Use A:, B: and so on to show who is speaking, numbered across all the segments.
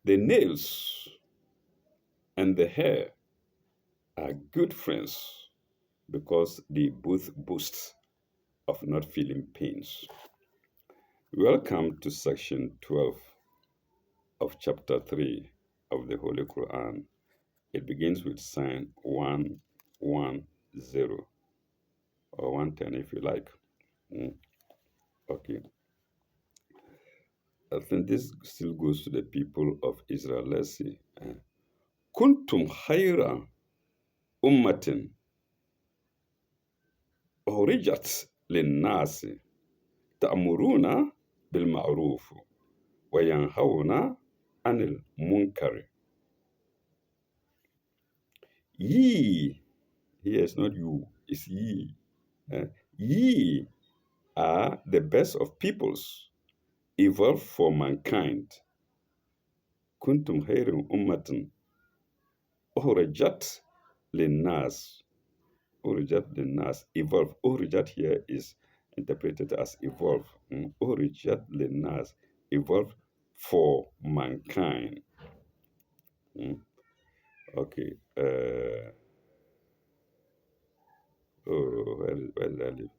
A: The nails and the hair are good friends because they both boast of not feeling pains. Welcome to section 12 of chapter 3 of the Holy Quran. It begins with sign 110 or 110 if you like. Okay. I think this still goes to the people of Israel. Let's see. Kuntum khayra ummatin ukhrijat linnasi ta'muruna bil ma'ruf wa yanhauna anil munkar. Ye, here is not you, it's ye. Ye are the best of peoples, evolved for mankind. Kuntum khayra ummatin ukhrijat linnas. Urijat the nas, evolve. Urijat here is interpreted as evolve. Urijat the nas, evolve for mankind. Okay. Where did I live?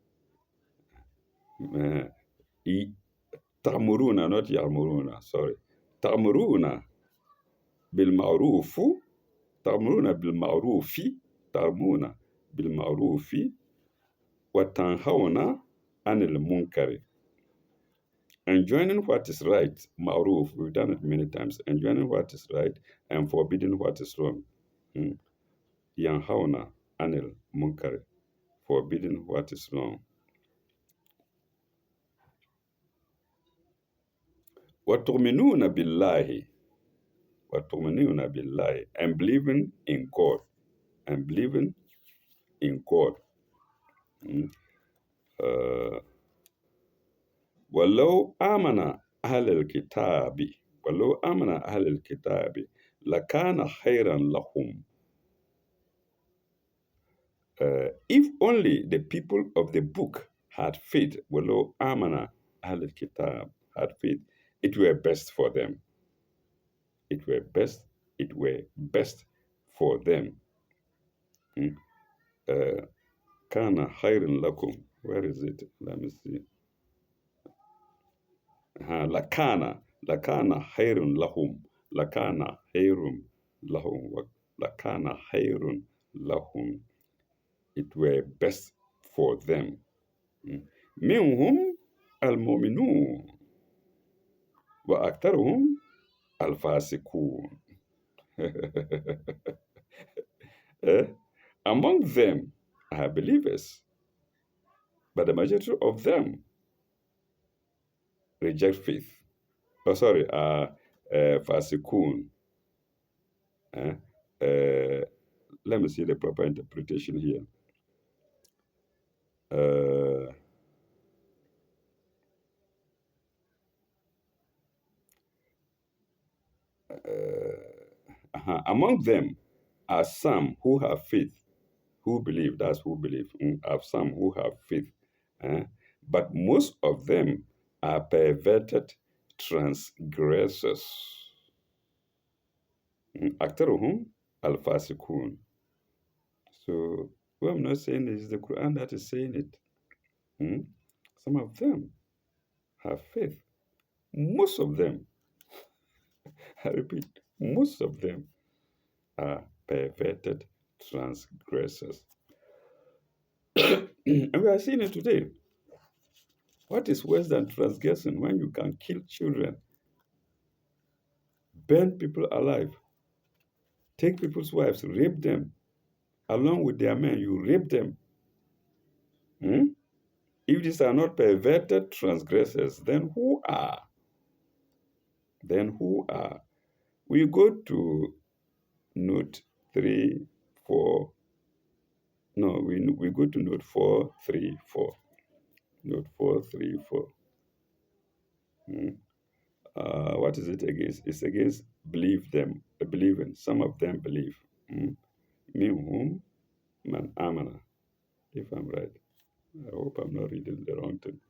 A: Ta'muruna, not ya'muruna, sorry. Ta'muruna bil ma'rufu, ta'muruna bil ma'rufi, ta'muruna bil ma'rufi, wa tanhawna anil munkari. Enjoining what is right, ma'ruf, we've done it many times. Enjoining what is right and forbidding what is wrong. Yanhauna anil munkar, forbidding what is wrong. وَتُؤْمِنُونَ بِاللَّهِ وَتُؤْمِنُونَ بِاللَّهِ, and believing in God. And believing in God. وَلَوْ آمَنَ أَهْلَ الْكِتَابِ وَلَوْ آمَنَ أَهْلَ الْكِتَابِ لَكَانَ خَيْرًا لَهُمْ. If only the people of the book had faith, وَلَوْ آمَنَ أَهْلَ الْكِتَابِ, had faith, it were best for them. It were best for them. كَانَ خَيْرًا لَكُمْ. Where is it? Let me see. لَكَانَ خَيْرٌ لَهُمْ. لَكَانَ خَيْرٌ لَهُمْ. لَكَانَ خَيْرٌ لَهُمْ. It were best for them. منهم المؤمنون وأكثرهم الفاسقون. Among them are believers, but the majority of them reject faith. Oh, sorry, fasikun. Let me see the proper interpretation here. Among them are some who have faith, who believe, that's who believe, have some who have faith. But most of them are perverted transgressors. Aktaruhum al-fasikun. So what I'm not saying is the Quran that is saying it. Some of them have faith. Most of them, I repeat, most of them are perverted transgressors. And we are seeing it today. What is worse than transgression when you can kill children, burn people alive, take people's wives, rape them, along with their men, you rape them? If these are not perverted transgressors, then who are? Then who are? We go to note 3, 4. No, we go to note 434. Note 434. What is it against? It's against believing. Some of them believe. Minhum man amana. If I'm right. I hope I'm not reading the wrong thing.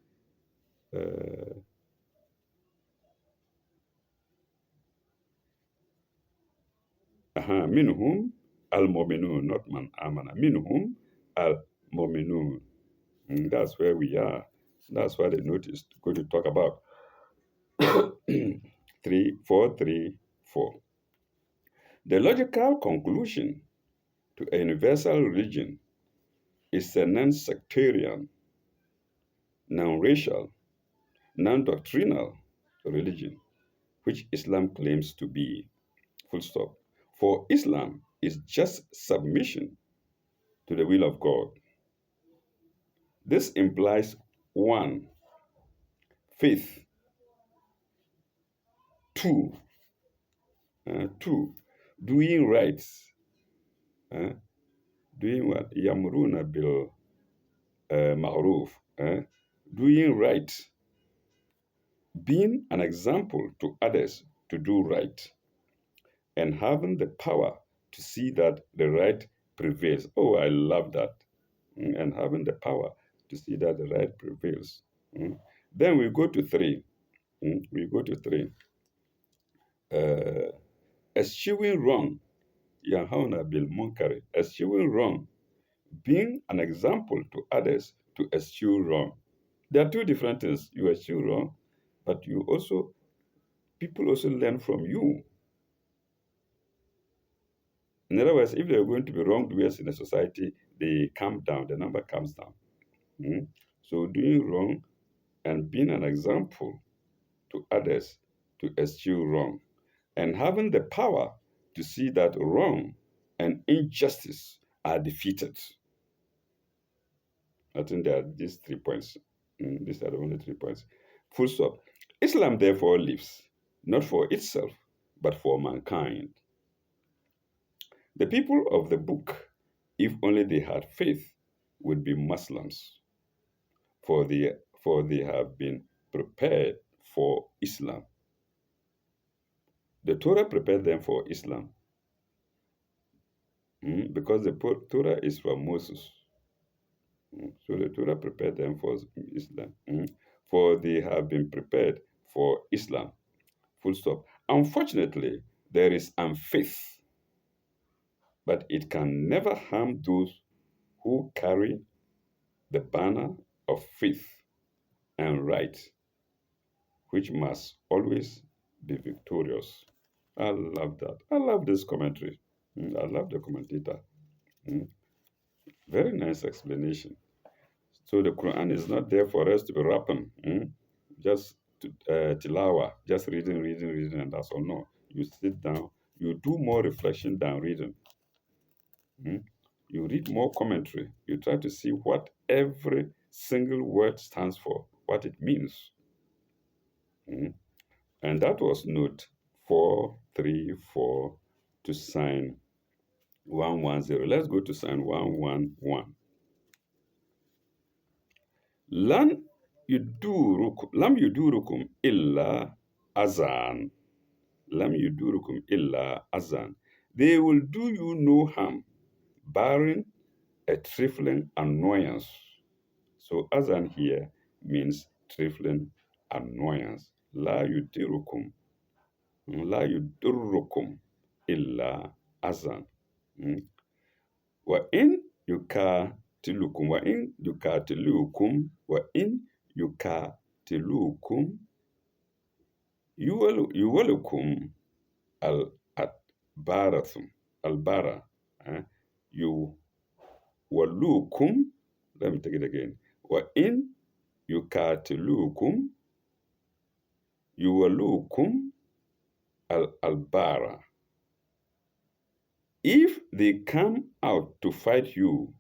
A: Minhum al-mu'minun, not man amana. Minhum al-mu'minun. That's where we are. That's what the note is going to talk about. 4:3:4. The logical conclusion to a universal religion is a non-sectarian, non-racial, non-doctrinal religion, which Islam claims to be. Full stop. For Islam is just submission to the will of God. This implies one, faith, two, two, doing right, uh, doing what? Yamruna bil ma'ruf, doing right, being an example to others to do right, and having the power to see that the right prevails. Oh, I love that. And having the power to see that the right prevails. Then we go to three. We go to three. Eschewing wrong. Yahawna bil munkari. Eschewing wrong. Being an example to others to eschew wrong. There are two different things. You eschew wrong, but people also learn from you. In other words, if there are going to be wrongdoers in a society, they calm down, the number comes down. So doing wrong and being an example to others to eschew wrong, and having the power to see that wrong and injustice are defeated. I think there are these 3 points. These are the only 3 points. Full stop. Islam therefore lives, not for itself, but for mankind. The people of the book, if only they had faith, would be Muslims, for they have been prepared for Islam. The Torah prepared them for Islam because the Torah is from Moses. So the Torah prepared them for Islam. For they have been prepared for Islam. Full stop. Unfortunately, there is unfaith, but it can never harm those who carry the banner of faith and right, which must always be victorious. I love that. I love this commentary. I love the commentator. Very nice explanation. So the Quran is not there for us to be rapping, just tilawa, just reading, and that's all. No, you sit down, you do more reflection than reading. You read more commentary. You try to see what every single word stands for, what it means. And that was note 434 to sign 110. Let's go to sign 111. Lam yudurukum illa azan. Lam yudurukum illa azan. They will do you no harm, barring a trifling annoyance. So azan here means trifling annoyance. La yudurukum illa azan. Wa in yukatilukum yuwalukum albara. Yuwalukum, let me take it again. Wa in yukatilukum yuwalukum albara. If they come out to fight you,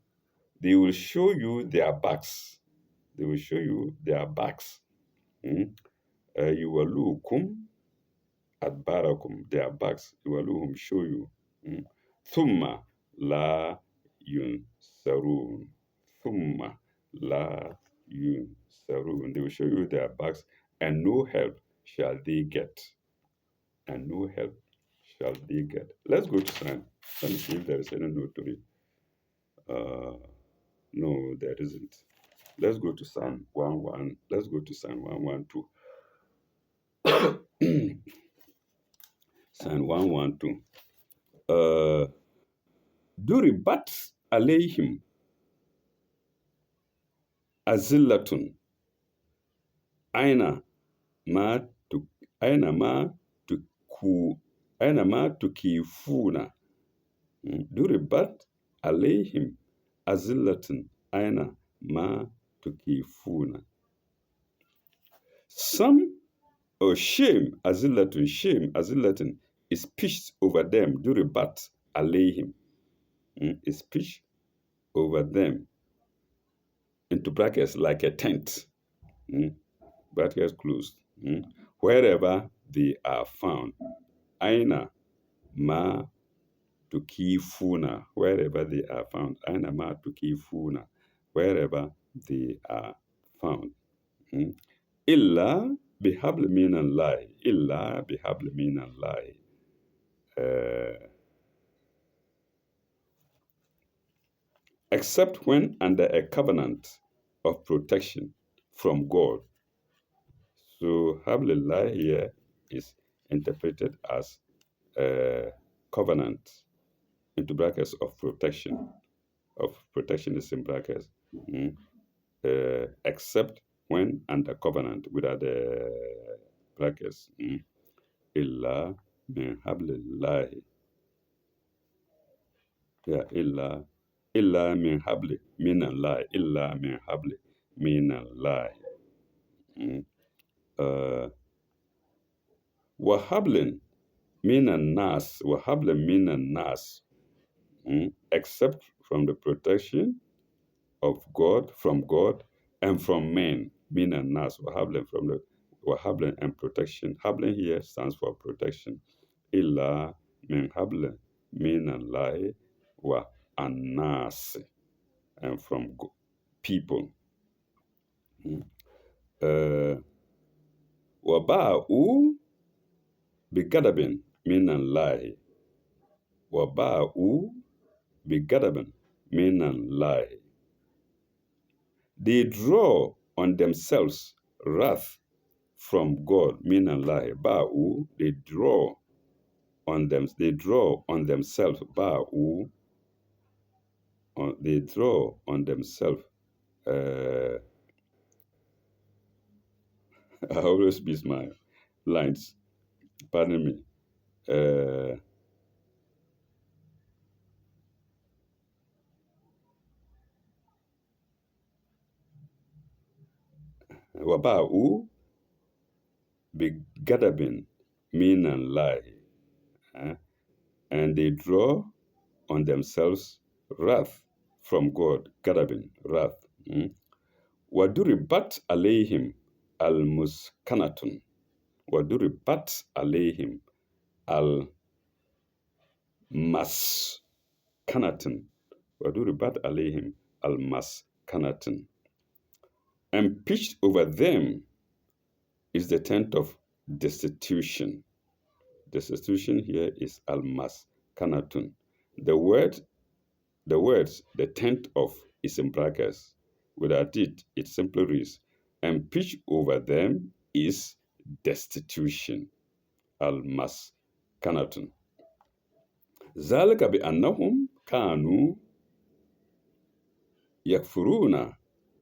A: they will show you their backs. They will show you their backs. Yuwalukum adbarakum, their backs. Yuwaluhum, show you. Thumma la yunsarun. Thumma la yunsarun. They will show you their backs, and no help shall they get. And no help shall they get. Let's go to sign. Let me see if there is any note to read. No, there isn't. Let's go to sign 11. Let's go to sign 112. Sign 112. uh, duribat alayhim azillatun aina ma tu aina ma tuku aina ma tukifuna. Duribat alayhim azillatun aina ma tukifuna. Some shame azillatun is pitched over them. Duribat alayhim is pitched over them into brackets like a tent. Brackets closed. Wherever they are found. Aina ma tukifuna. Wherever they are found. Aina ma tukifuna. Wherever they are found. Illa bihabl minallahi. Illa bihabl minallahi. Except when under a covenant of protection from God. So hablillah here is interpreted as a covenant into brackets of protection. Of protection is in brackets. Except when under covenant without the brackets. Illa min hablillahi. Yeah, illa min habli minallahi. Illa min habli minallahi. Wahablin minan nas. Wahablin minan nas. Except from the protection of God, from God, and from men, minan nas. Wahablin from the wahablin and protection. Hablin here stands for protection. Illa min hablin minallahi wa annas, and from people. Waba'u bigadabin minallahi. Waba'u bigadabin minallahi. They draw on themselves wrath from God, minallahi. Ba'u, they draw on them. They draw on themselves. Ba'u, they draw on themselves. I always miss my lines. Pardon me. Waba'u bigadabin minallahi. And they draw on themselves wrath from God. Gadabin, wrath. Waduribat alayhim al-muskanatun. Waduribat alayhim al-maskanatun. Waduribat alayhim al-maskanatun. And pitched over them is the tent of destitution. Destitution here is al-maskanatun. The words, the tent of is in brackets. Without it, it simply reads, and pitch over them is destitution. Al-maskanatun. ذلك بأنهم كانوا يكفرون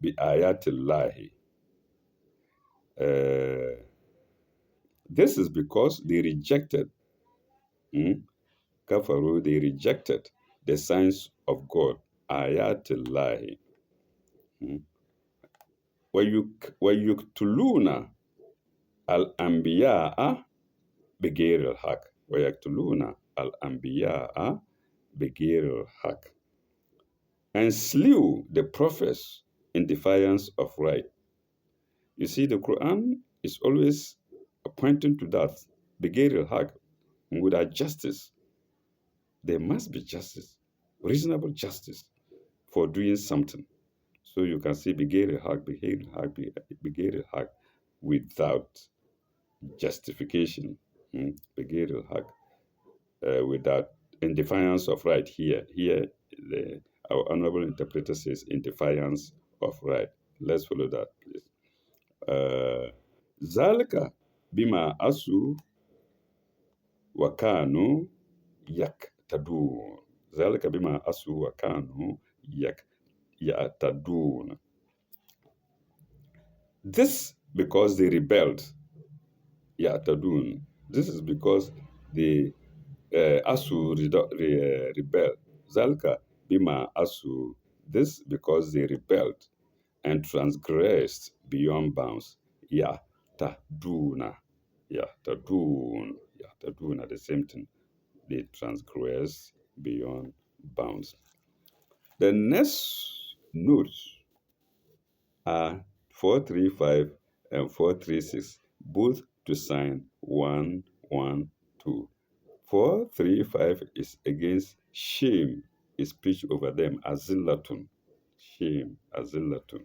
A: بآيات الله. This is because they rejected, kafaru, they rejected the signs of God. Ayatillahi. ويقتلون الأنبياء بغير الحق. ويقتلون الأنبياء بغير الحق. And slew the prophets in defiance of right. You see, the Quran is always pointing to that. بغير الحق. Without justice. There must be justice, reasonable justice for doing something. So you can see بغير الحق, بغير الحق, without justification. بغير الحق, without, in defiance of right. Here, our honorable interpreter says in defiance of right. Let's follow that, please. ذلك بما أسوا وكانوا يعتدون ذلك بما عصوا وكانوا يعتدون. This because they rebelled. يعتدون. This is because they asu rebelled. ذلك بما عصوا. This because they rebelled and transgressed beyond bounds. يعتدون. يعتدون. يعتدون are the same thing. They transgress beyond bounds. The next notes are 435 and 436, both to sign 112. 435 is against shame, is speech over them, azillatun. Shame, azillatun,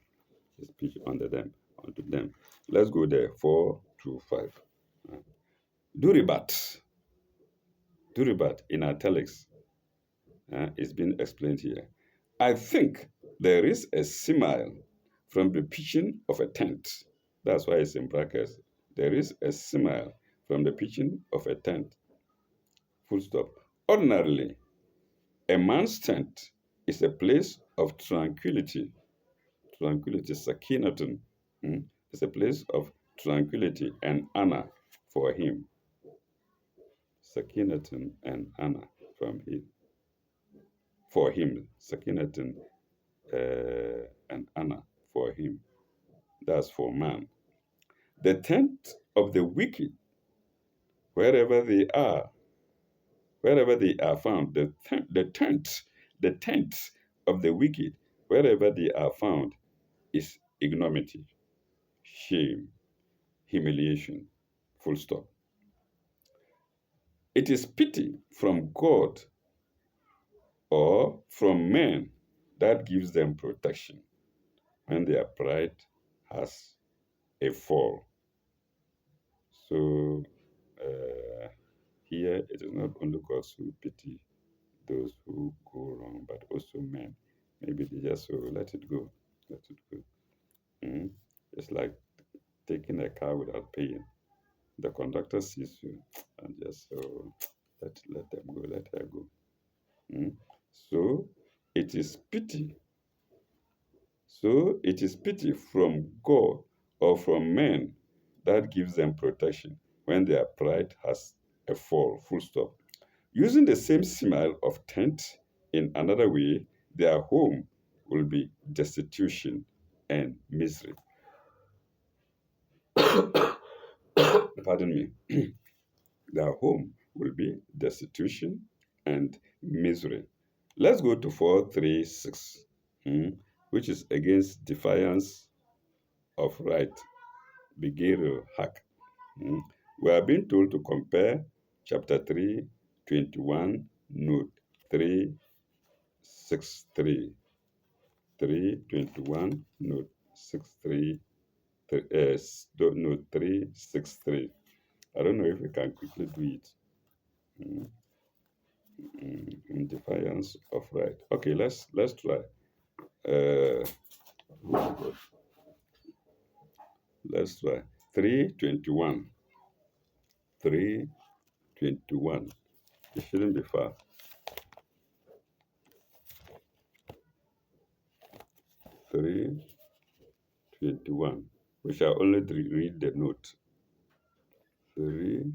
A: is speech under them, unto them. Let's go there, 425. Duribat. Duribat in italics is being explained here. I think there is a simile from the pitching of a tent. That's why it's in brackets. There is a simile from the pitching of a tent. Full stop. Ordinarily, a man's tent is a place of tranquility. Tranquility, sakinatun. It's a place of tranquility and honor for him. Sakinatun and honor from him. For him. Sakinatun and honor for him. That's for man. The tent of the wicked, wherever they are found, the tent of the wicked, wherever they are found, is ignominy, shame, humiliation. Full stop. It is pity from God or from men that gives them protection when their pride has a fall. So here it is not only God who pity those who go wrong, but also men. Maybe they just let it go. Let it go. It's like taking a car without paying. The conductor sees you and just let them go, let her go. So it is pity. So it is pity from God or from men that gives them protection when their pride has a fall. Full stop. Using the same simile of tent in another way, their home will be destitution and misery. Pardon me. Their home will be destitution and misery. Let's go to 436, which is against defiance of right. Begiru hack. We are being told to compare chapter 3, 21, note 363. 321, note 63, note 363. I don't know if we can quickly do it. In defiance of right. Okay, let's try. Let's try. 321. 321. It shouldn't be far. 321. We shall only read the note. 3.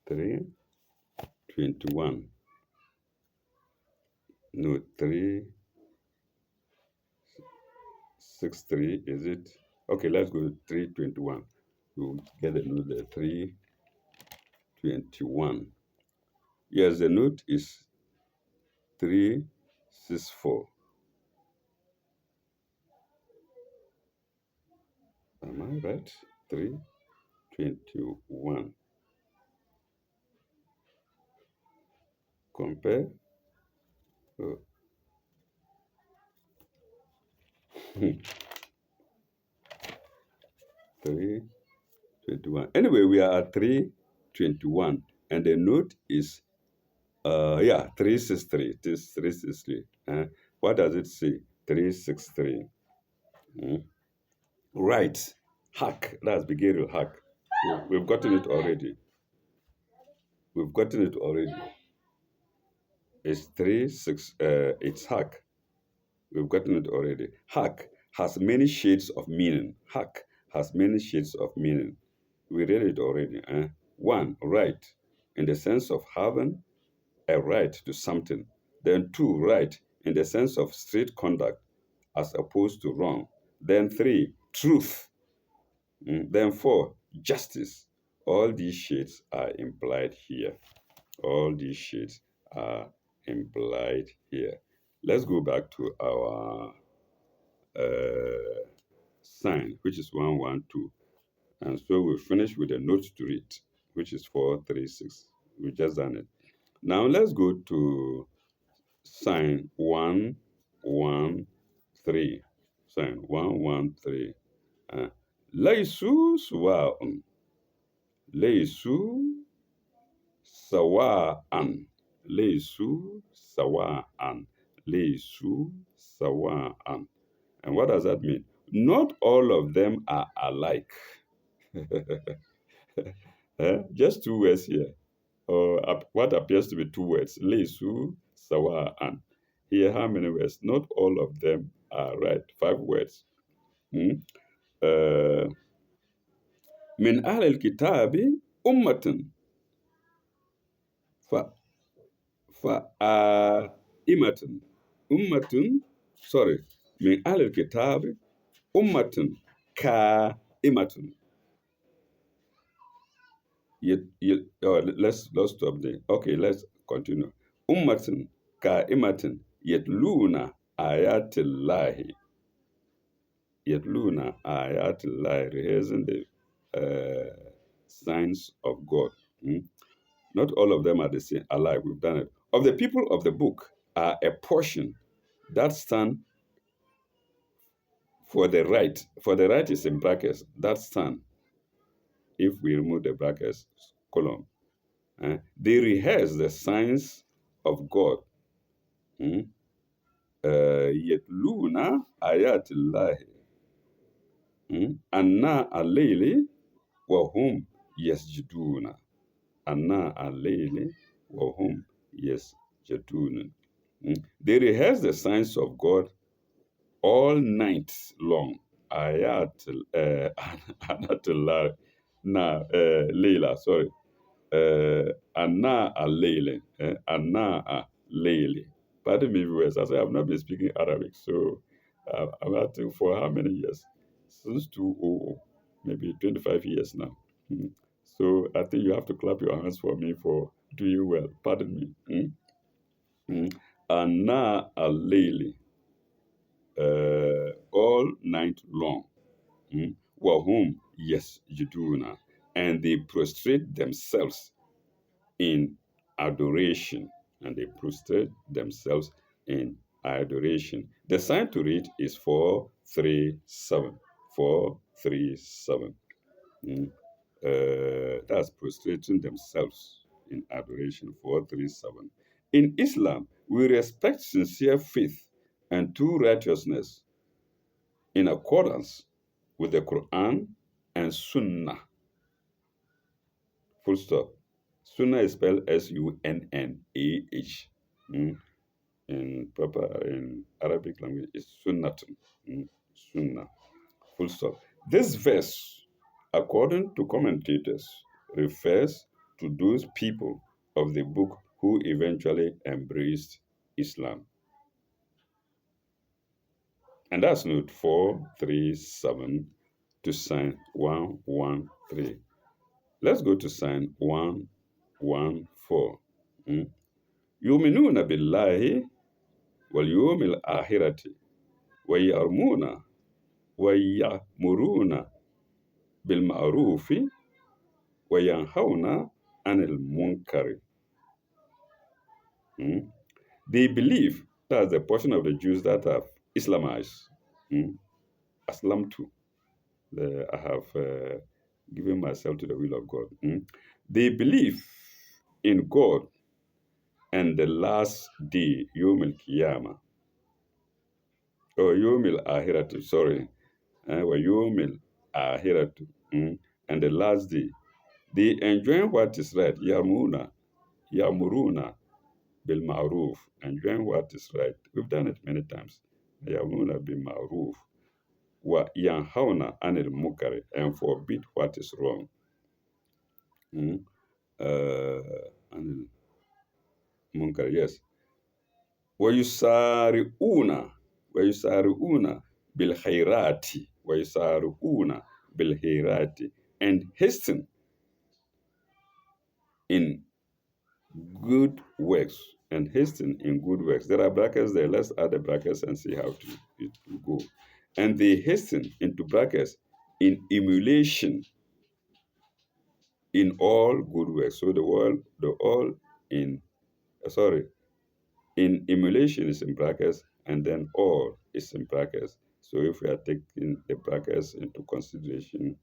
A: Three 21. No, 363, is it? Okay, let's go to 321. We'll get the note there. 321. Yes, the note is 364. Am I right? 321. Compare. Oh. 321. Anyway, we are at 321, and the note is 363. It is 363. What does it say? 363. Right. Hack, that's Begiru hack. We've gotten it already. We've gotten it already. It's 3, 6, it's hack. We've gotten it already. Hack has many shades of meaning. Hack has many shades of meaning. We read it already. One, right, in the sense of having a right to something. Then two, right, in the sense of straight conduct as opposed to wrong. Then three, truth. Then four, justice. All these shades are implied here. All these shades are implied here. Let's go back to our sign, which is 112. And so we finish with a note to read, which is 436. We just done it. Now let's go to sign 113. Sign 113. Laisu suwa'un. Laisu sawa'an. Laisu sawa'an. Laisu sawa'an. And what does that mean? Not all of them are alike. Just two words here, or what appears to be two words. Leisu, sawa, and. Here, how many words? Not all of them are right. 5 words. Hmm? من أهل الكتاب أمة ف فآئمة أمة sorry من أهل الكتاب أمة كائمة. Let's stop there. Okay, let's continue. Ummatin ka'imatin yatluna ayatillahi. Yatluna ayatillahi, rehearsing the signs of God. Not all of them are the same, alike. We've done it. Of the people of the book are a portion that stand for the right. For the right is in brackets. That stand, if we remove the brackets, column. They rehearse the signs of God. Yetluna ayatillahi. Anna alayli wa hum yasjuduna. Anna alayli wa hum yasjuduna. They rehearse the signs of God all night long. Ayat Anatullah. Leila, sorry. Anna Aleile. Anna Leile. Pardon me, viewers, as I have not been speaking Arabic, so I'm asking for how many years? Since 2000, maybe 25 years now. So I think you have to clap your hands for me for doing well. Pardon me. Anna Aleile. All night long. Wahum, yes, Yuduna. And they prostrate themselves in adoration. And they prostrate themselves in adoration. The sign to read is 437. 437. That's prostrating themselves in adoration. 437. In Islam, we respect sincere faith and true righteousness in accordance with the Quran and Sunnah. Full stop. Sunnah is spelled Sunnah. In Arabic language, it's Sunnatun. Sunnah. Full stop. This verse, according to commentators, refers to those people of the book who eventually embraced Islam. And that's note 437 to sign 113. Let's go to sign 114. يؤمنون بالله واليوم الآخرة ويأمرون ويأمرون بالمعروف وينهون عن المنكر. They believe, that's the portion of the Jews that have Islamized. Islam too. I have given myself to the will of God. They believe in God and the last day, Yom al-Qiyamah. Yom al-Ahiratu, sorry. Yom ahiratu. And the last day, they enjoin what is right. Yamuruna bil ma'ruf. Enjoin what is right. We've done it many times. Yamuruna bil ma'ruf. Wa yanhauna anil mukari, and forbid what is wrong. Anil munkar, yes. ويسارعون ويسارعون بالخيرات ويسارعون بالخيرات, and hasten in good works, and hasten in good works. There are brackets there. Let's add the brackets and see how it will go. And they hasten into brackets in emulation in all good works. So the all in sorry, in emulation is in brackets, and then all is in brackets. So if we are taking the brackets into consideration,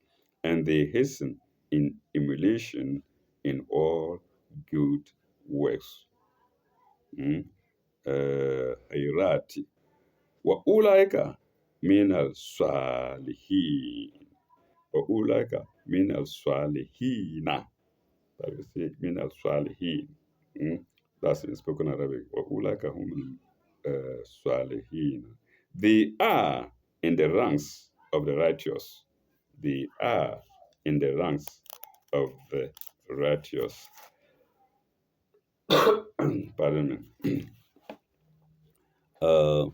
A: and they hasten in emulation in all good works. Hayrati. Wa ulaika min al salihin. Wa ulaika min al salihina. That is say min al salihin. That's in spoken Arabic. Wa ulaika hum salihin. They are in the ranks of the righteous. They are in the ranks of the righteous. Pardon me. Uh,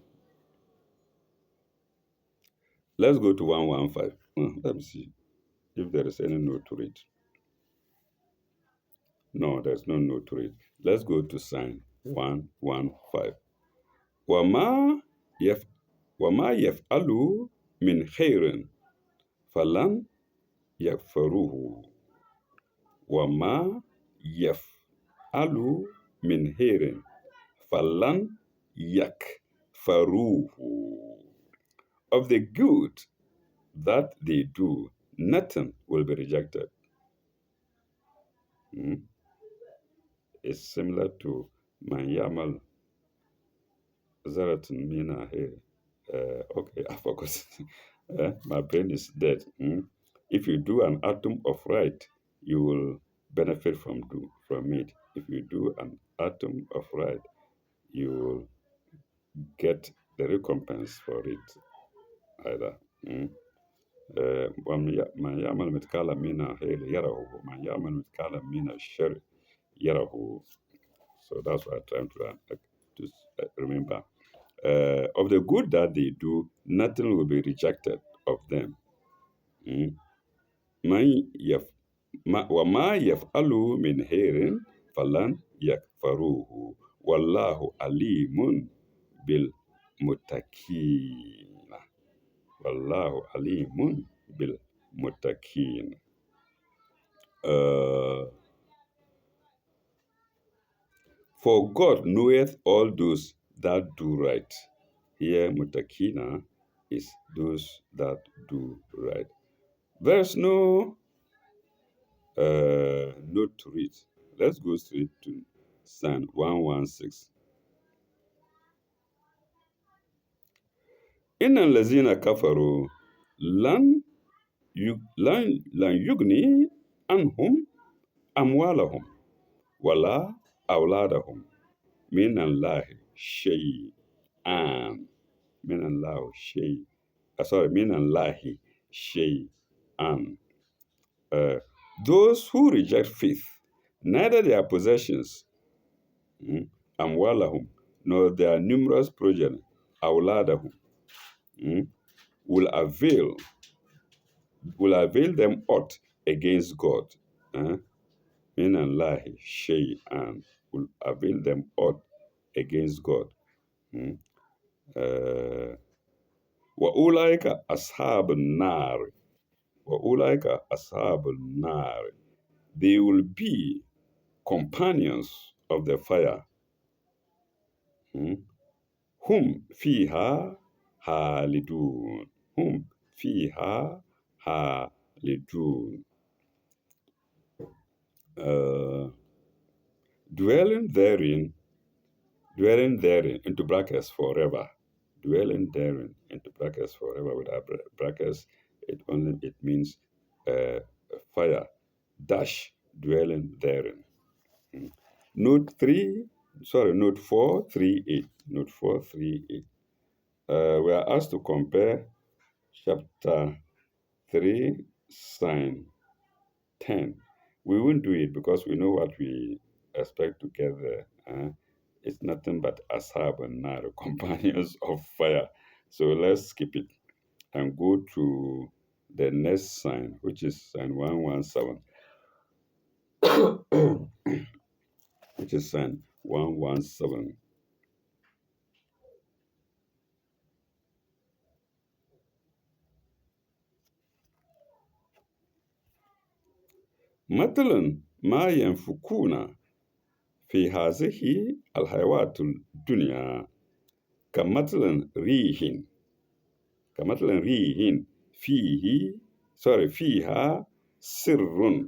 A: let's go to 115. Let me see if there is any note to read. No, there's no note to read. Let's go to sign 115. وما يف وما يفعلوا من خير فلن يكفروه. وما يفعلوا من خير فلن يكفروه. Of the good that they do, nothing will be rejected. It's similar to man yamal zaratin mina here. Okay, I forgot. My brain is dead. If you do an atom of right, you will benefit from it. If you do an atom of right, you will get the recompense for it either. من يعمل مثقال من خير يره ومن يعمل مثقال من الشر يره. So that's what I'm trying to remember. Of the good that they do, nothing will be rejected of them. وما يفعلوا من خير فلن يكفروه والله عليم بالمتقين. والله عليم بالمتقين. For God knoweth all those that do right. Here, mutakina is those that do right. There's no note to read. Let's go straight to Psalm 116. إن الذين كفروا لن يغني عنهم أموالهم ولا أولادهم من الله شيئا. من الله شيء. من الله شيئا. Those who reject faith, neither their possessions, amwalahum, nor their numerous progeny, awladahum, will avail them aught against God. Min Allahi shay'an, will avail them aught against God. Wa ulaika ashabun nar. Wa ulaika ashabun nar. They will be companions of the fire. Hum fiha halidun. Hum fiha halidun. Dwelling therein, into brackets forever. Dwelling therein, into brackets forever, without brackets, it means uh, fire dash dwelling therein. Mm. Note 3, sorry, note 438. Note 438. We are asked to compare chapter 3, sign 10. We won't do it because we know what we expect to get there. It's nothing but ashab and nar, companions of fire. So let's skip it and go to the next sign, which is sign 117, which is sign 117. مثلا ما ينفقون في هذه الحياة الدنيا كمثل ريح كمثل ريح فيه فيها سر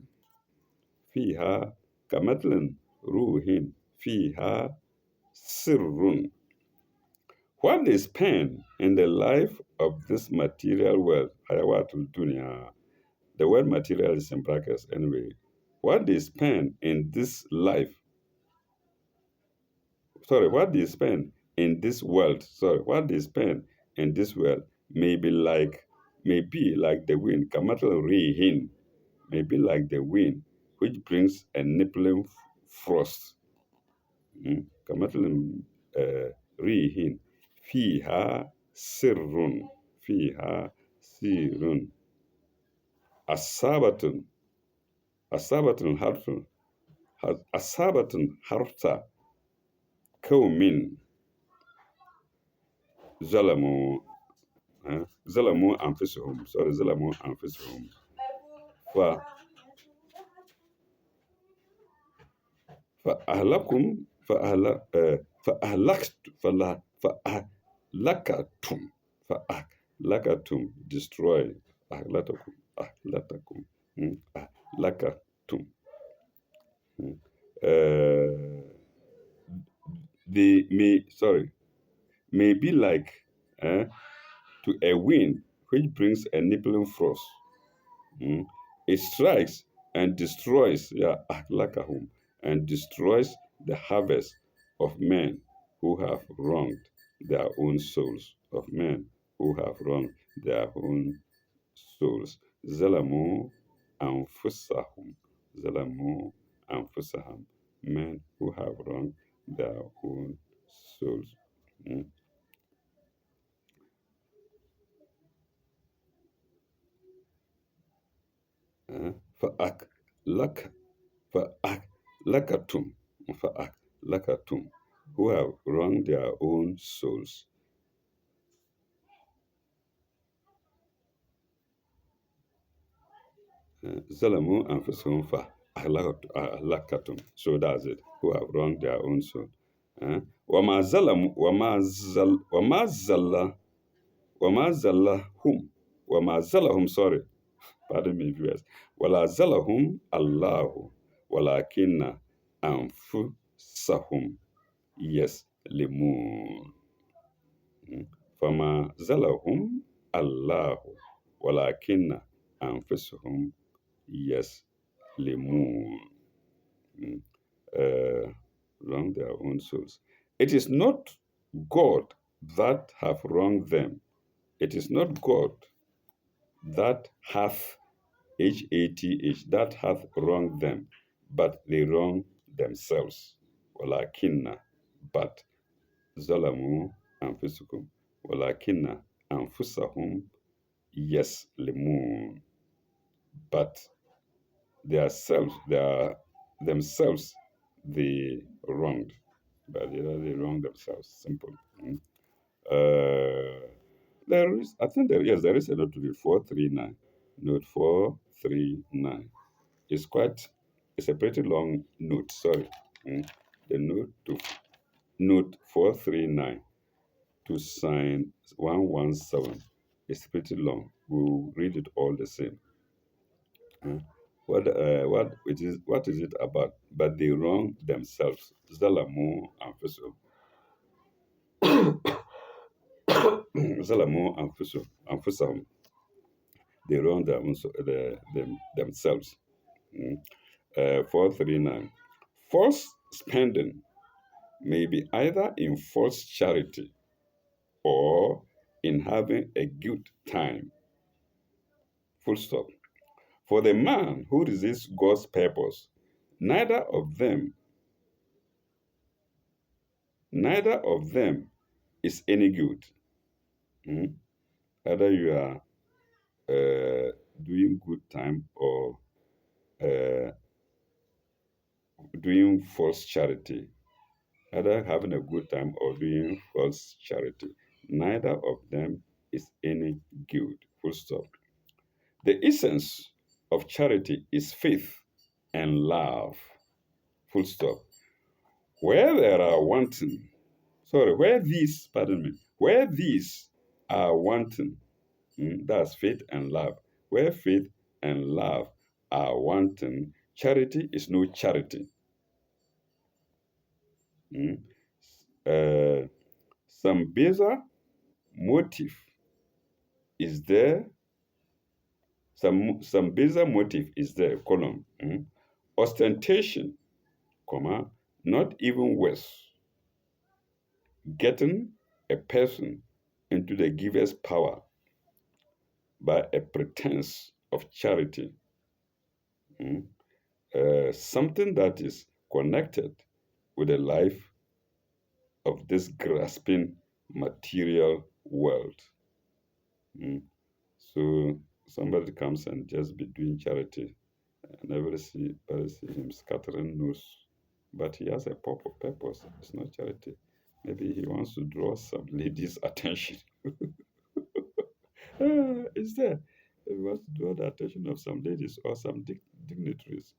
A: فيها كمثل روح فيها سر. What they spend in the life of this material world, hayawatul dunya, the word material is in brackets anyway. What they spend in this life, what they spend in this world, what they spend in this world may be like the wind, kamatal rihin, may be like the wind, which brings a nippling frost. كمثل ريح فيها سر فيها سر أصابة أصابة الحرث أصابة حرث قوم ظلموا ظلموا أنفسهم ظلموا أنفسهم ف فأهلكم فأهلكتم فأهلكتم destroy أهلكتم أهلكتم. They may be like to a wind which brings a nippling frost. It strikes and destroys ahlakahum, and destroys the harvest of men who have wronged their own souls, of men who have wronged their own souls. Zalamu anfusahum, zalamu anfusahum, men who have wronged their own souls. Mm. فأك لك فأك لكتم فأك لكتم, who have wronged their own souls. Zalamu anfusahum فأهلكتم. So that's it. Who have wronged their own soul. وما ظلم وما زلهم وما زلهم pardon me viewers, ولا زلهم الله ولكن أنفسهم يسلمون. فما زلهم الله ولكن أنفسهم يسلمون. Wrong their own souls. It is not God that have wronged them. It is not God that hath that hath wronged them, but they wrong themselves. Walakinna, but zalamu anfusukum, walakinna anfusahum yaslimun. But they are themselves they wronged. But they wrong themselves. Simple. I think there is a note to read 439. Note 439. It's a pretty long note, sorry. The note 439 to sign 117 is pretty long. We'll read it all the same. What is it about? But they wrong themselves. Zalamu anfusahum. Zalamu anfusahum. They run themselves. 439. False spending may be either in false charity or in having a good time. Full stop. For the man who resists God's purpose, neither of them, neither of them is any good. Mm? Either you are doing good time or uh, doing false charity. Either having a good time or doing false charity. Neither of them is any good. Full stop. The essence of charity is faith and love. Full stop. Where there are wanting, where these, pardon me, where these are wanting, that's faith and love. Where faith and love are wanting, charity is no charity. Mm. Uh, some baser motive is there. Some baser motive is there. Column. Ostentation, comma, not even worse. Getting a person into the giver's power by a pretense of charity, something that is connected with the life of this grasping material world. Mm. So somebody comes and just be doing charity, and everybody see him scattering news, but he has a purpose. It's not charity. Maybe he wants to draw some ladies' attention. Is there? He wants to draw the attention of some ladies or some dignitaries.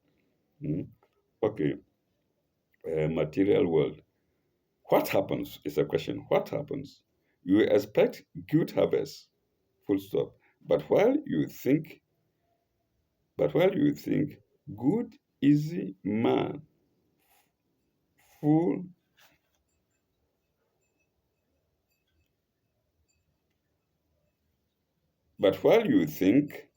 A: Mm. Okay, material world. What happens is a question. What happens? You expect good harvest, full stop. But while you think good, easy man, full, but while you think,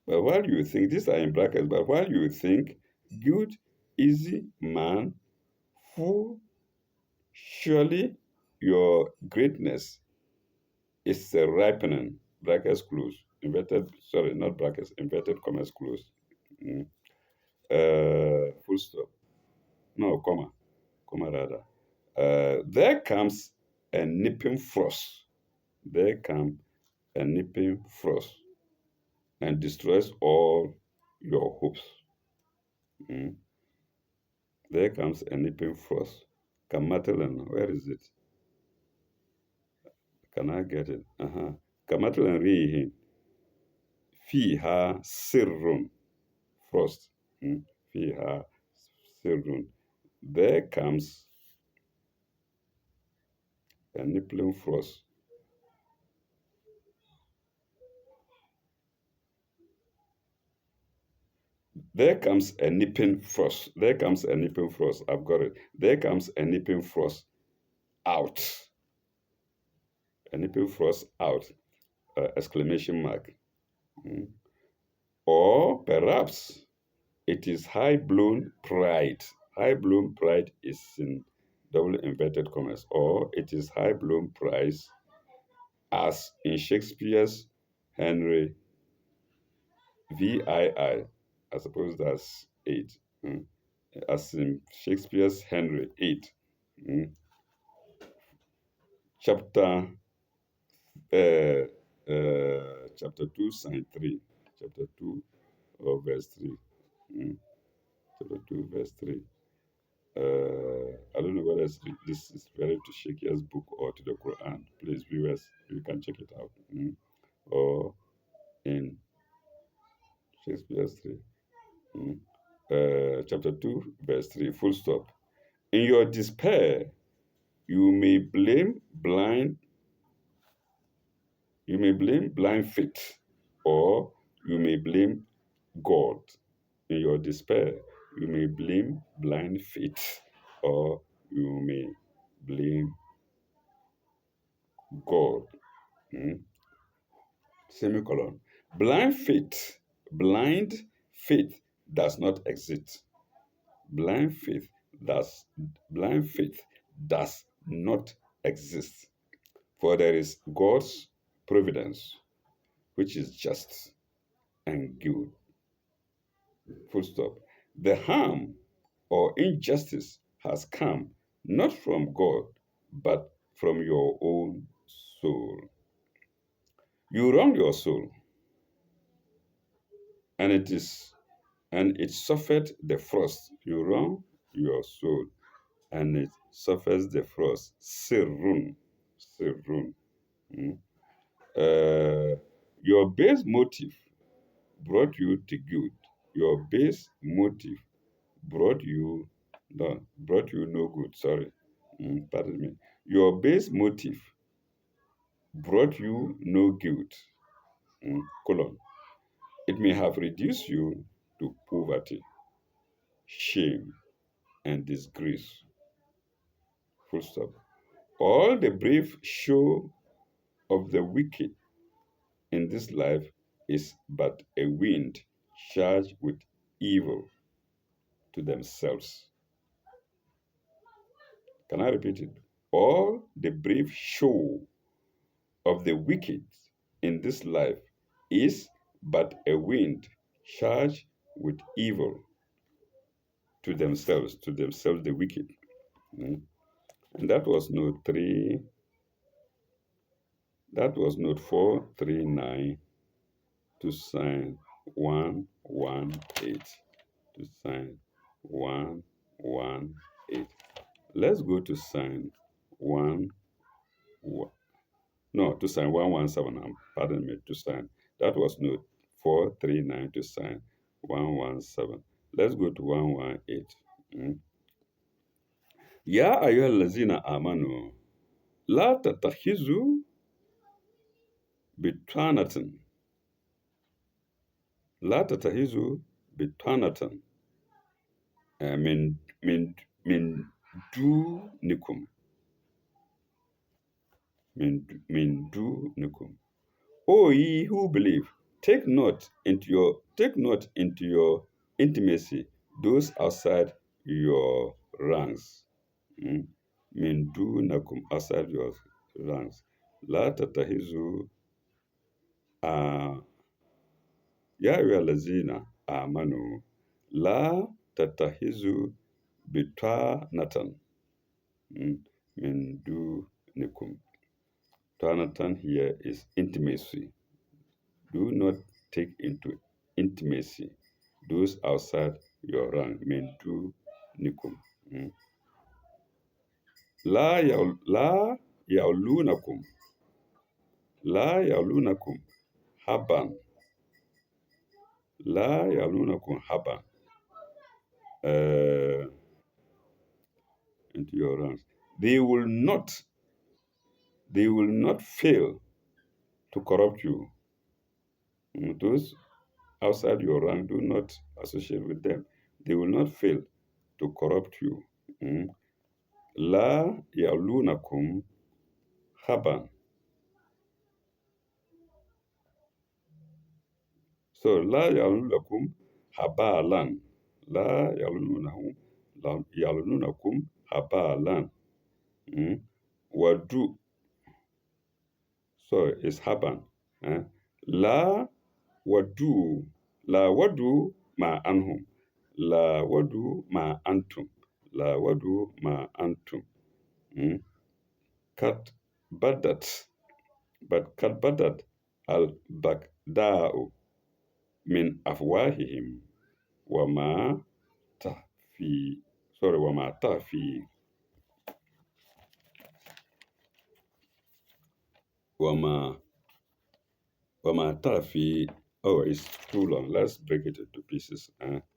A: these are in brackets, but while you think good, easy man, full, surely your greatness is a ripening, brackets close, not brackets, inverted commas close. Mm. Full stop. No, comma rather. There comes a nipping frost. There comes a nipping frost and destroys all your hopes. Mm. There comes a nipping frost. Kamatalan, where is it? Can I get it? Kamatalan rihin. Fiha sirrun. Frost. Mm. Fiha sirrun. There comes a nipping frost. There comes a nipping frost. There comes a nipping frost. I've got it. There comes a nipping frost out. A nipping frost out. Exclamation mark. Mm. Or perhaps it is high blown pride. High blown pride is in double inverted commas. Or it is high blown pride as in Shakespeare's Henry VII. I suppose that's 8. Mm. As in Shakespeare's Henry 8. Mm. Chapter uh, chapter 2, sign 3. Chapter 2 or verse 3. Mm. Chapter 2, verse 3. I don't know whether this is related to Shakespeare's book or to the Quran. Please, viewers, you can check it out. Or in Shakespeare's 3. Mm. Chapter 2, verse 3, full stop. In your despair, you may blame blind faith, or you may blame God. In your despair, you may blame blind faith, or you may blame God. Mm. semicolon. Blind faith, blind faith does not exist. Blind faith does blind faith does not exist. For there is God's providence, which is just and good. Full stop. The harm or injustice has come not from God, but from your own soul. You wrong your soul, and it suffered the frost. You wrong your soul, and it suffers the frost. Sirun, sirun. Mm. Your base motive brought you to good. Your base motive brought you no good. Sorry, pardon me. Your base motive brought you no good. Colon. It may have reduced you to poverty, shame, and disgrace. Full stop. All the brief show of the wicked in this life is but a wind charged with evil to themselves. Can I repeat it? All the brief show of the wicked in this life is but a wind charged with evil to themselves the wicked. Mm. And that was note 3, that was note 439 to sign 118. To sign 118. Let's go to sign 1, no, to sign 117. Pardon me, to sign. That was note 439 to sign 117. Let's go to 118. Mm. يا أيها الذين آمنوا لا تتخذوا بطانة لا تتخذوا بطانة من من من دونكم من دونكم. O ye who believe, take not into your intimacy those outside your ranks. Min dunakum, outside your ranks. La tatahizu ya ayyuhallazina amanu la tatahizu bitanatan min dunikum. Tanatan here is intimacy. Do not take into intimacy those outside your rank. Min dunikum. La yaulunakum. La yaulunakum haban. La yaulunakum haban. Into your ranks. They will not fail to corrupt you. Those outside your rank, do not associate with them. They will not fail to corrupt you. La yalunakum haban. So la yalunakum habalan. La yalunakum habalan. Wadu. So it's haban. La wadu. La wadu ma anhum. La wadu ma antum. La wadu ma antum. Kat badat. But kat badat al bagda'u min afwahihim wa ma tahfi. Sorry, wa ma tahfi. Wa ma tahfi. Oh, it's too long. Let's break it into pieces.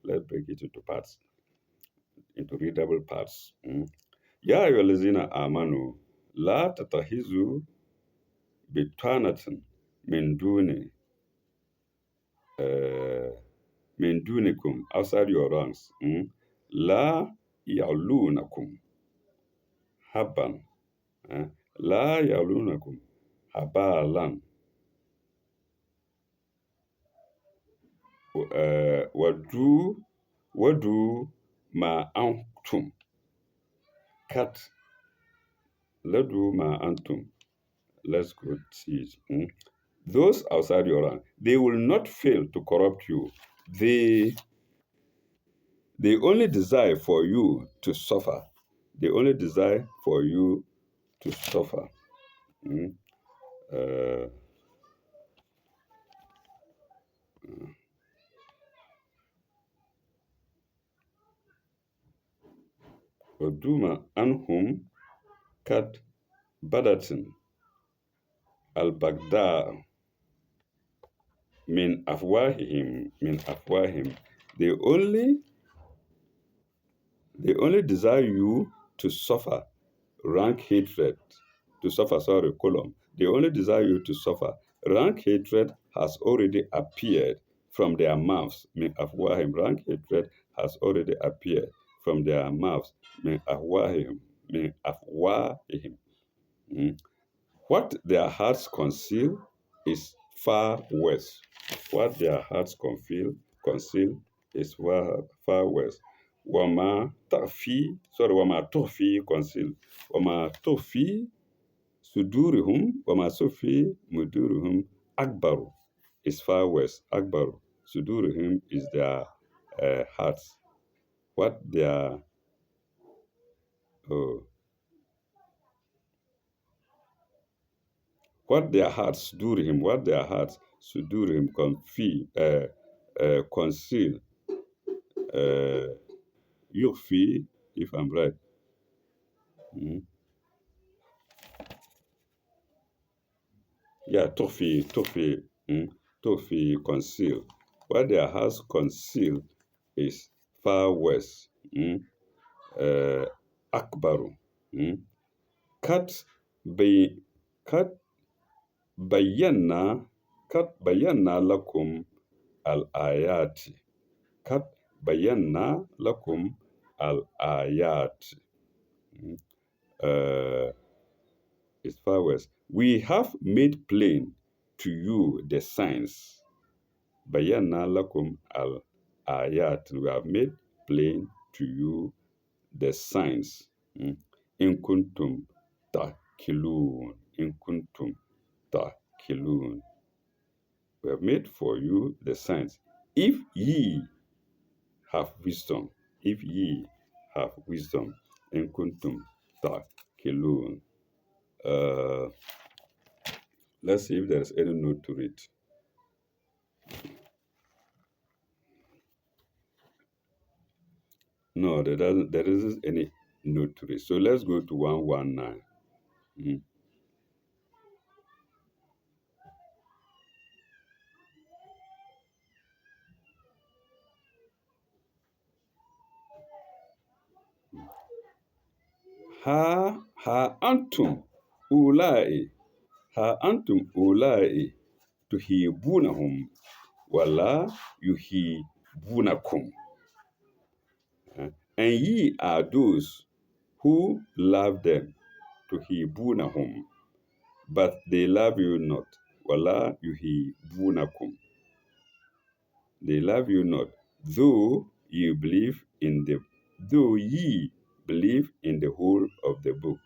A: Let's break it into parts, into readable parts. Ya ayyuhallazina amanu la tatahizu bitanatin min duni min dunikum, outside your ranks. La yalunakum haban. La yalunakum habalan. wadu ma antum. Cut. Ladu ma antum. Let's go see it. Those outside your rank, they will not fail to corrupt you. They they only desire for you to suffer. They only desire for you to suffer. Mm. Uh, Waduma anhum kat badatin al-Baghdad min afwahim. They only desire you to suffer rank hatred, to suffer, sorry, column. They only desire you to suffer. Rank hatred has already appeared from their mouths. Min afwahim. Rank hatred has already appeared from their mouths. Min afwahim. Min afwahim. Mm. What their hearts conceal is far worse. What their hearts conceal is far worse. Wama tofi conceal. Wama tofi muduruhum akbaru is far worse. Akbaru suduruhum is their hearts. What their oh, what their hearts do to him, what their hearts should do to him, conceal, you feel, if I'm right. Mm. Yeah, tofi, conceal. What their hearts conceal is far worse. Akbaru. Mm. Kat, bay, kat bayanna, kat bayanna lakum al-ayati. Kat bayanna lakum al-ayat. Is far worse. We have made plain to you the signs. Bayanna lakum al-ayat. We have made plain to you the signs. In kuntum ta'kilun. In kuntum ta'kilun. We have made for you the signs. If ye have wisdom, if ye have wisdom, in kuntum ta'kilun. Let's see if there's any note to read. No, there isn't any note to read. So let's go to 119. Mm. Ha antum ulai, ha antum ulai tuhibunahum wala yuhibunakum. And ye are those who love them, tuhibunahum, but they love you not. Wala yuhibunakum. They love you not, though ye believe in the whole of the book.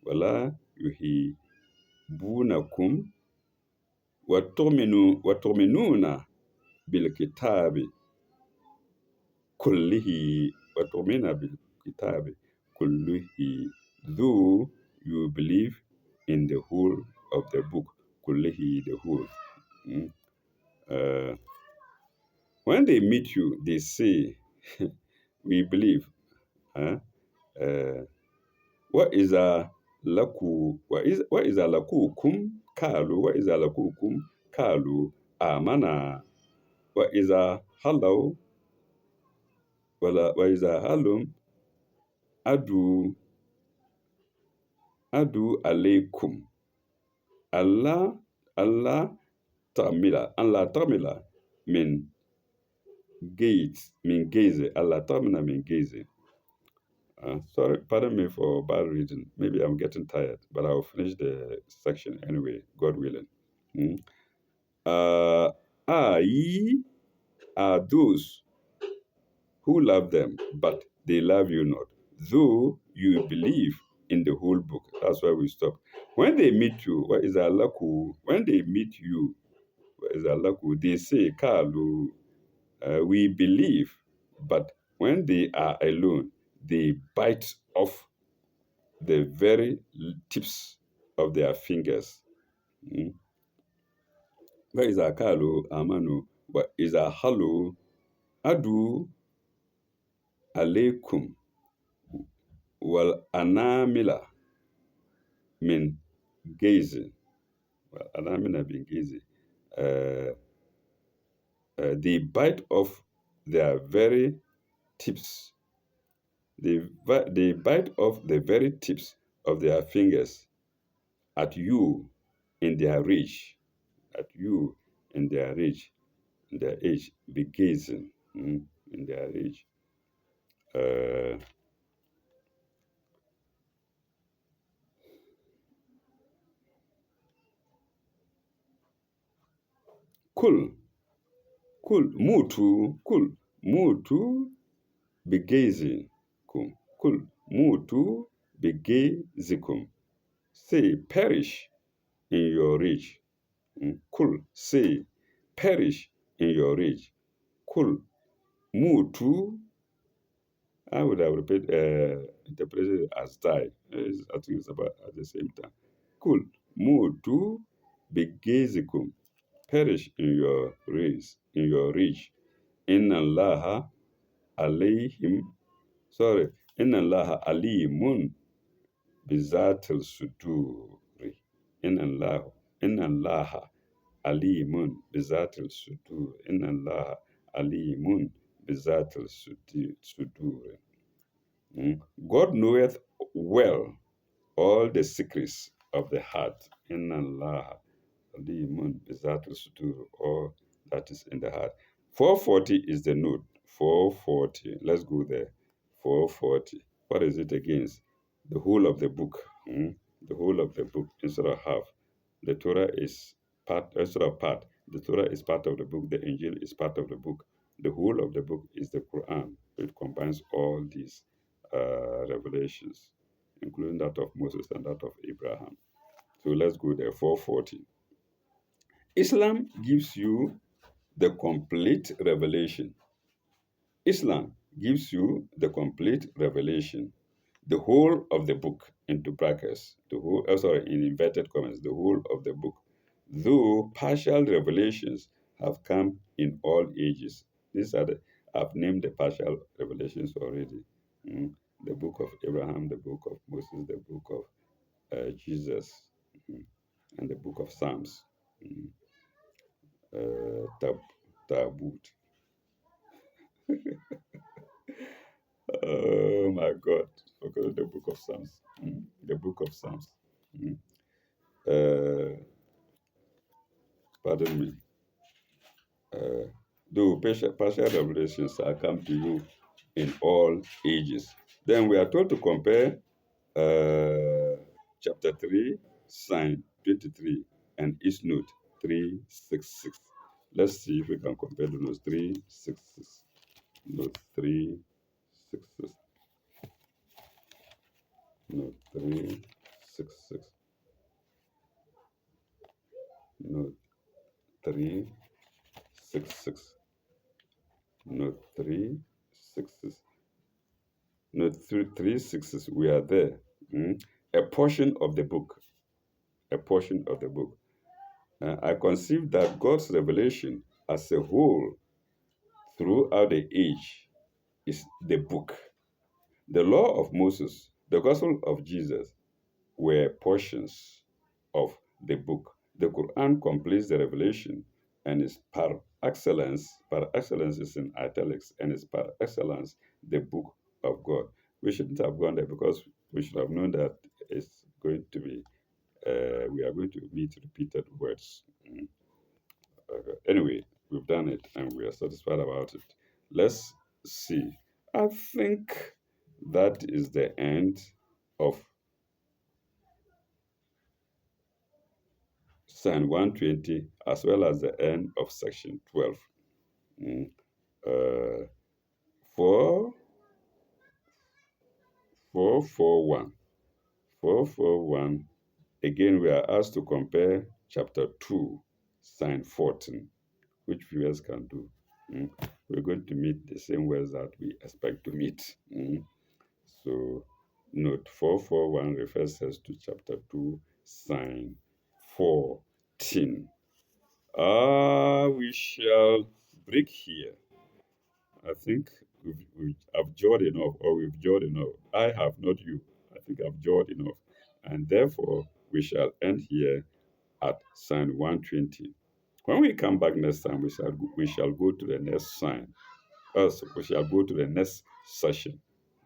A: Wala yuhibunakum watu'minuna bil kitabi kullihi though you believe in the whole of the book, kullihi, the whole. When they meet you, they say, we believe. What is a lakukum kalu amana. What is a hello? What is a halum adu alaykum. Allah tamila min gaze. Allah tamina min gaze. Sorry, pardon me for bad reading. Maybe I'm getting tired, but I'll finish the section anyway, God willing. Ayi are those who love them, but they love you not, though you believe in the whole book. That's why we stop. When they meet you, what is alaku? When they meet you, what is alaku? They say, Kalu, we believe, but when they are alone, they bite off the very tips of their fingers. Mm. Where is Akalu, Amanu? What is a halu? Adu alaykum wal anamila min gazing. Well, anamila min gazing. They bite off their very tips. They bite off the very tips of their fingers at you in their rage. At you in their rage. In their age. Be gazing. In their age. Uh, Kul. Kul. Mutu. Kul. Mutu. Be gazing. Kul. Mutu. Be gazing. Say, perish in your rage. Kul, say, perish in your rage. Kul, mutu, I would have interpreted it as die. I think it's about at the same time. Kul, mutu, begezikum, perish in your rage. Inna Allaha alayhim, sorry, Inna Allaha alimun bizatil suduri. Inna Allaha alimun bizatil sudur. Inna Allah alimun bizatil sudur. God knoweth well all the secrets of the heart. Inna Allah alimun bizatil sudur. All that is in the heart. 440 is the note. 440. Let's go there. 440. What is it against? The whole of the book. The whole of the book instead of half. The Torah is instead of part. The Torah is part of the book. The Injil is part of the book. The whole of the book is the Quran. It combines all these revelations, including that of Moses and that of Abraham. So let's go there. 440. Islam gives you the complete revelation. Islam gives you the complete revelation, the whole of the book, into brackets, the whole, in inverted commas, the whole of the book, though partial revelations have come in all ages. These are I've named the partial revelations already. The book of Abraham, the book of Moses, the book of Jesus, and the book of Psalms, Tabut. Oh my God. Okay, the book of Psalms. The book of Psalms. Uh, Pardon me. Though partial revelations are come to you in all ages. Then we are told to compare chapter 3, sign 23, and its note 366. Let's see if we can compare the notes 366. Note 366. Note 366. Note 366. Note 366. Note 366. We are there. A portion of the book. A portion of the book. I conceive that God's revelation as a whole throughout the age is the book. The law of Moses, the gospel of Jesus were portions of the book. The Quran completes the revelation and is par excellence is in italics, and is par excellence the book of God. We shouldn't have gone there because we should have known that it's going to be, we are going to meet repeated words. Anyway, we've done it and we are satisfied about it. Let's see. I think that is the end of Psalm 120 as well as the end of section 12. Uh, 4, 441. 441. Again, we are asked to compare chapter 2, sign 14, which viewers can do. Mm. We're going to meet the same words that we expect to meet. Mm. So, note 441 refers us to chapter 2, sign 14. We shall break here. I think I've jawed enough, or we've jawed enough. I have, not you. I think I've jawed enough. And therefore, we shall end here at sign 120. When we come back next time, we shall go to the next sign. We shall go to the next session.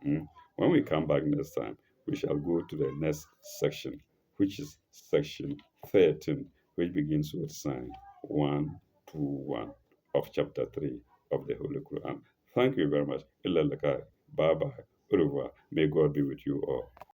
A: Mm. When we come back next time, we shall go to the next section, which is section 13, which begins with sign 121 of chapter 3 of the Holy Quran. Thank you very much. Bye bye. Au revoir. May God be with you all.